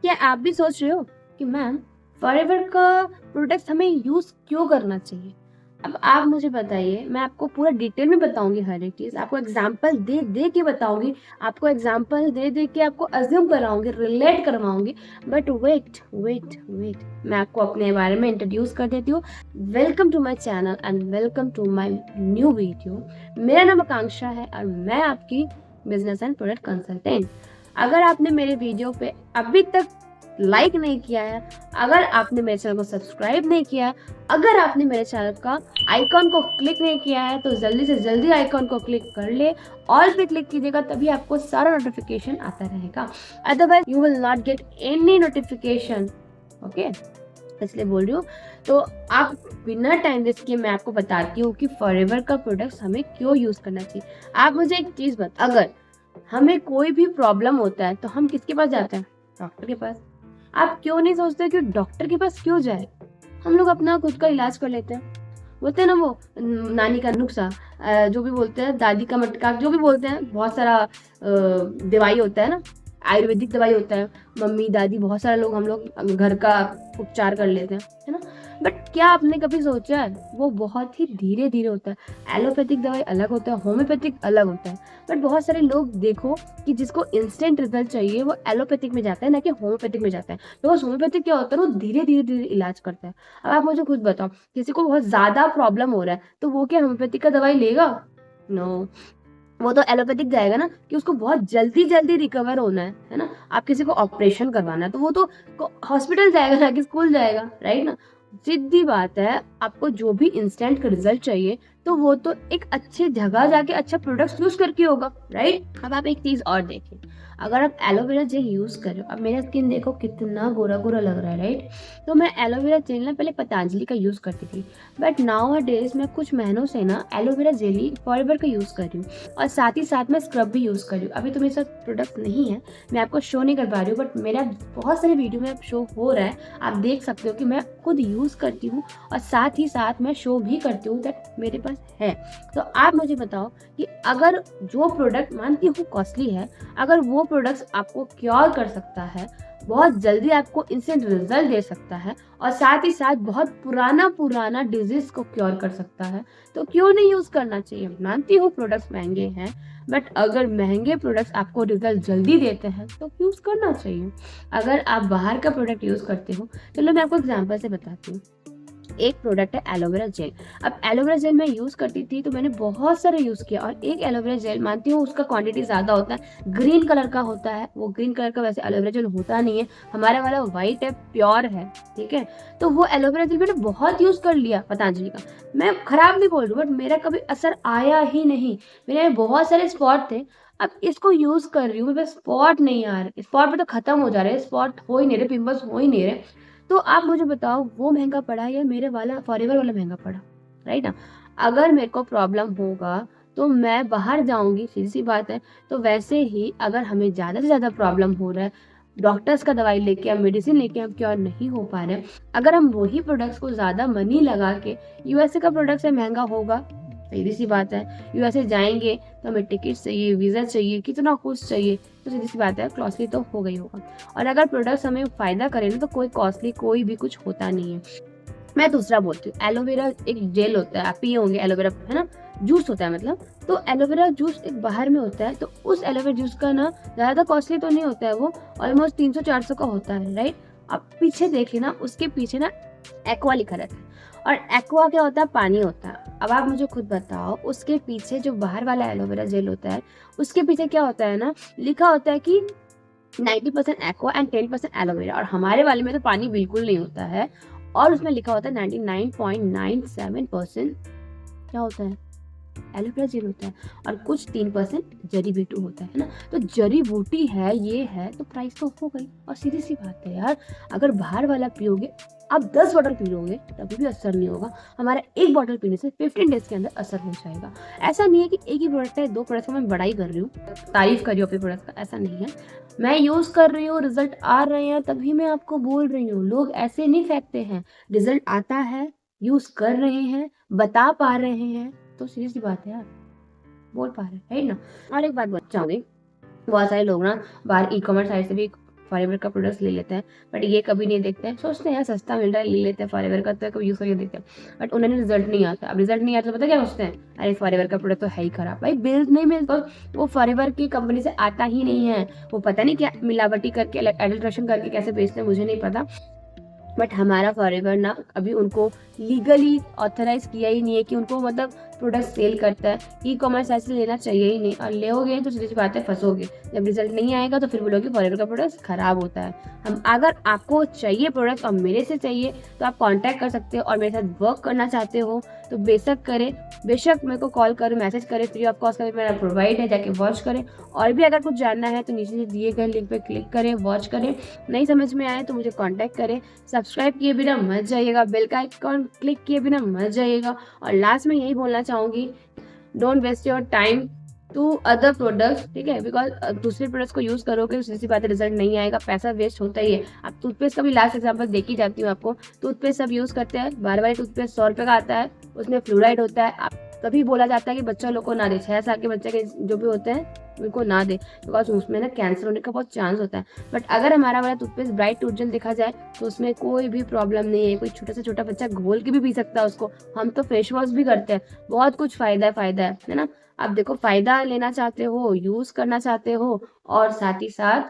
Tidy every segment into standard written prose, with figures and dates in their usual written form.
क्या आप भी सोच रहे हो कि मैम फॉरएवर का प्रोडक्ट हमें यूज क्यों करना चाहिए? अब आप मुझे बताइए, मैं आपको पूरा डिटेल में बताऊंगी, हर एक चीज आपको एग्जांपल दे दे के बताऊंगी, आपको एग्जांपल दे दे के आपको अज्यूम कराऊंगी, रिलेट करवाऊंगी। बट वेट वेट वेट, मैं आपको अपने बारे में इंट्रोड्यूस कर देती हूँ। Welcome to my channel and welcome to my new video. मेरा नाम आकांक्षा है और मैं आपकी बिजनेस एंड प्रोडक्ट कंसल्टेंट। अगर आपने मेरे वीडियो पे अभी तक लाइक नहीं किया है, अगर आपने मेरे चैनल को सब्सक्राइब नहीं किया है, अगर आपने मेरे चैनल का आइकॉन को क्लिक नहीं किया है, तो जल्दी से जल्दी आइकॉन को क्लिक कर ले, ऑल पे क्लिक कीजिएगा, तभी आपको सारा नोटिफिकेशन आता रहेगा। Otherwise you will not get any notification. Okay, इसलिए बोल रही हूँ। तो आप बिना टाइम वेस्ट किए मैं आपको बताती हूँ कि फॉरएवर का प्रोडक्ट हमें क्यों यूज करना चाहिए। आप मुझे एक चीज बता, अगर हमें कोई भी प्रॉब्लम होता है तो हम किसके पास जाते हैं? डॉक्टर के पास। आप क्यों नहीं सोचते कि डॉक्टर के पास क्यों जाए? हम लोग अपना खुद का इलाज कर लेते हैं। बोलते हैं ना वो नानी का नुस्खा, जो भी बोलते हैं, दादी का मटका, जो भी बोलते हैं, बहुत सारा दवाई होता है ना, आयुर्वेदिक दवाई होता है। मम्मी दादी बहुत सारे लोग, हम लोग घर का उपचार कर लेते हैं, है ना। बट क्या आपने कभी सोचा है, वो बहुत ही धीरे धीरे होता है। एलोपैथिक दवाई अलग होता है, होम्योपैथिक अलग होता है। बट बहुत सारे लोग देखो कि जिसको इंस्टेंट रिजल्ट चाहिए वो एलोपैथिक में जाता है, ना कि होम्योपैथिक में जाता है। बिकॉज होम्योपैथिक क्या होता है, वो धीरे धीरे धीरे इलाज करता है। अब आप मुझे खुद बताओ, किसी को बहुत ज्यादा प्रॉब्लम हो रहा है तो वो क्या होम्योपैथिक का दवाई लेगा? नो, वो तो एलोपैथिक जाएगा ना, कि उसको बहुत जल्दी जल्दी रिकवर होना है ना। आप किसी को ऑपरेशन करवाना है तो वो तो हॉस्पिटल जाएगा ना कि स्कूल जाएगा, राइट ना। सीधी बात है, आपको जो भी इंस्टेंट रिजल्ट चाहिए तो वो तो एक अच्छी जगह जाके अच्छा प्रोडक्ट यूज करके होगा, राइट। अब आप एक चीज और देखिए, अगर आप एलोवेरा जेल यूज कर रहे हो, अब मेरा स्किन देखो कितना गोरा गोरा लग रहा है, राइट। तो मैं एलोवेरा जेल ना पहले पतंजलि का यूज करती थी, बट नाउ अ डेज मैं कुछ महीनों से ना एलोवेरा जेली फॉरएवर का यूज कर रही हूँ, और साथ ही साथ मैं स्क्रब भी यूज कर रही हूँ। अभी तो मेरे साथ प्रोडक्ट नहीं है, मैं आपको शो नहीं कर पा रही हूँ, बट मेरा बहुत सारे वीडियो में शो हो रहा है। आप देख सकते हो कि मैं खुद यूज करती हूँ और साथ ही साथ मैं शो भी करती हूँ दैट मेरे पास है। तो आप मुझे बताओ कि अगर जो प्रोडक्ट मानती हूँ कॉस्टली है, अगर वो प्रोडक्ट्स आपको क्योर कर सकता है, बहुत जल्दी आपको इंस्टेंट रिजल्ट दे सकता है, और साथ ही साथ बहुत पुराना पुराना डिजीज को क्योर कर सकता है, तो क्यों नहीं यूज करना चाहिए? मानती हूँ प्रोडक्ट्स महंगे हैं, बट अगर महंगे प्रोडक्ट्स आपको रिजल्ट जल्दी देते हैं तो यूज करना चाहिए। अगर आप बाहर का प्रोडक्ट यूज करते हो, चलो मैं आपको एग्जांपल से बताती हूँ। एक प्रोडक्ट है एलोवेरा जेल। अब एलोवेरा जेल मैं यूज करती थी तो मैंने बहुत सारे यूज किया, और एक एलोवेरा जेल मानती हूँ उसका क्वांटिटी ज्यादा होता है, ग्रीन कलर का होता है। वो ग्रीन कलर का वैसे एलोवेरा जेल होता नहीं है, हमारा वाला व्हाइट है, प्योर है, ठीक है। तो वो एलोवेरा जेल मैंने बहुत यूज कर लिया पतंजलि का। मैं खराब नहीं बोल रही हूँ, बट मेरा कभी असर आया ही नहीं। मेरे बहुत सारे स्पॉट थे, अब इसको यूज कर रही हूँ, मेरे स्पॉट नहीं आ रहे, स्पॉट पे तो खत्म हो जा रहे, स्पॉट हो ही नहीं रहे, पिंपल्स हो ही नहीं रहे। तो आप मुझे बताओ, वो महंगा पड़ा या मेरे वाला फॉरएवर वाला महंगा पड़ा? राइट ना। अगर मेरे को प्रॉब्लम होगा तो मैं बाहर जाऊंगी, सीधी सी बात है। तो वैसे ही अगर हमें ज्यादा से ज्यादा प्रॉब्लम हो रहा है, डॉक्टर्स का दवाई लेके या मेडिसिन लेके हम क्योर नहीं हो पा रहे, अगर हम वही प्रोडक्ट्स को ज्यादा मनी लगा के, यूएसए का प्रोडक्ट से महंगा होगा, सीधी सी बात है। यूएसए जाएंगे तो हमें टिकट चाहिए, वीजा चाहिए, कितना कुछ चाहिए, तो सीधी सी बात है कॉस्टली तो हो गई होगा। और अगर प्रोडक्ट्स हमें फायदा करे ना, तो कोई कॉस्टली कोई भी कुछ होता नहीं है। मैं दूसरा बोलती हूँ, एलोवेरा एक जेल होता है, आप पिए होंगे एलोवेरा, है ना, जूस होता है मतलब। तो एलोवेरा जूस एक बाहर में होता है, तो उस एलोवेरा जूस का ना ज्यादा कॉस्टली तो नहीं होता है, वो ऑलमोस्ट 300-400 का होता है, राइट। अब पीछे देख लेना, उसके पीछे ना एक्वा लिखा रहता है, और एक्वा क्या होता है? पानी होता है। अब आप मुझे खुद बताओ, उसके पीछे जो बाहर वाला एलोवेरा जेल होता है, उसके पीछे क्या होता है ना, लिखा होता है कि 90% एक्वा एंड 10% एलोवेरा, और हमारे वाले में तो पानी बिल्कुल नहीं होता है, और उसमें लिखा होता है 99.97% क्या होता है? एलोवेरा जेल होता है, और कुछ 3% जड़ी बूटी होता है ना। तो जड़ी बूटी है, ये है, तो प्राइस तो हो गई। और सीधी सी बात है यार, अगर बाहर वाला पियोगे, आप 10 बॉटल पी लोगे तभी भी असर नहीं होगा, हमारा एक बॉटल पीने से 15 डेज के अंदर असर हो जाएगा। ऐसा नहीं है कि एक ही प्रोडक्ट है, 2 प्रोडक्ट का मैं बड़ाई कर रही हूँ, तारीफ कर रही हूँ अपने प्रोडक्ट का, ऐसा नहीं है। मैं यूज कर रही हूँ, रिजल्ट आ रहे हैं, तभी मैं आपको बोल रही हूँ। लोग ऐसे नहीं फेंकते हैं, रिजल्ट आता है, यूज कर रहे हैं, बता पा रहे हैं, तो सीधी सी बात है यार, बोल पा रहे हैं, है ना। और एक बात बोलना चाहूंगी, बहुत सारे लोग ना बाहर ई कॉमर्स साइट से भी फॉरएवर का प्रोडक्ट्स ले लेते हैं, बट ये कभी नहीं देखते हैं, सोचते हैं यार सस्ता मिल रहा है ले लेते हैं फॉरएवर का, तो कभी यूज़ करके देखते हैं, बट उन्हें रिजल्ट नहीं आता। अब रिजल्ट नहीं आता तो पता क्या सोचते हैं, अरे फॉरएवर का प्रोडक्ट तो है ही खराब। भाई बिल्स नहीं मिलता, वो फॉरएवर की कंपनी से आता ही नहीं है, वो पता नहीं क्या मिलावटी करके एडल्ट्रेशन करके कैसे बेचते हैं मुझे नहीं पता, बट हमारा फॉरएवर ना अभी उनको लीगली ऑथराइज किया ही नहीं है कि उनको मतलब प्रोडक्ट सेल करता है। ई कॉमर्स ऐसे लेना चाहिए ही नहीं, और लेओगे तो सीधी सी बात है फंसोगे, जब रिजल्ट नहीं आएगा तो फिर बोलोगे फॉरएवर का प्रोडक्ट खराब होता है। हम अगर आपको चाहिए प्रोडक्ट और मेरे से चाहिए तो आप कांटेक्ट कर सकते हो, और मेरे साथ वर्क करना चाहते हो तो बेशक करें, बेशक मेरे को कॉल करें, मैसेज करें, फ्री ऑफ कॉस्ट का भी मेरा प्रोवाइड है, जाके वॉच करें। और भी अगर कुछ जानना है तो नीचे से दिए गए लिंक पे क्लिक करें, वॉच करें, नहीं समझ में आए तो मुझे कॉन्टैक्ट करें। सब्सक्राइब किए बिना मत जाइएगा, बेल का आइकॉन क्लिक किए बिना मत जाइएगा। और लास्ट में यही बोलना चाहूँगी, don't waste your time to other products, ठीक है, बिकॉज दूसरे प्रोडक्ट्स को यूज़ करोगे तो सीधी बात है रिजल्ट नहीं आएगा, पैसा वेस्ट होता ही है। आप टूथपेस्ट का भी लास्ट एग्जांपल देख ही जाती हूँ आपको, टूथपेस्ट सब यूज़ करते हैं, बार बार टूथपेस्ट 100 रुपये का आता है, उसमें फ्लोराइड होता है। आप तभी बोला जाता है कि बच्चा लोग को ना दे, 6 साल के बच्चे के जो भी होते हैं उनको ना दे, बिकॉज उसमें ना कैंसर होने का बहुत चांस होता है। बट अगर हमारा वाला टूथपेस्ट ब्राइट टूथ जेल देखा जाए तो उसमें कोई भी प्रॉब्लम नहीं है, कोई छोटा से छोटा बच्चा घोल के भी पी सकता है उसको, हम तो फेस वॉश भी करते हैं, बहुत कुछ फ़ायदा है ना। आप देखो, फ़ायदा लेना चाहते हो, यूज़ करना चाहते हो, और साथ ही साथ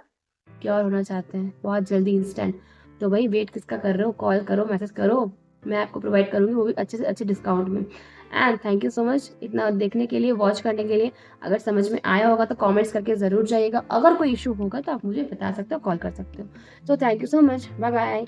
क्योर होना चाहते हैं बहुत जल्दी, इंस्टेंट, तो भाई वेट किसका कर रहे हो, कॉल करो, मैसेज करो, मैं आपको प्रोवाइड करूँगी, वो भी अच्छे से अच्छे डिस्काउंट में। And thank you so much इतना देखने के लिए, वॉच करने के लिए। अगर समझ में आया होगा तो कमेंट्स करके ज़रूर जाइएगा, अगर कोई इशू होगा तो आप मुझे बता सकते हो, कॉल कर सकते हो। तो thank you so much, bye bye.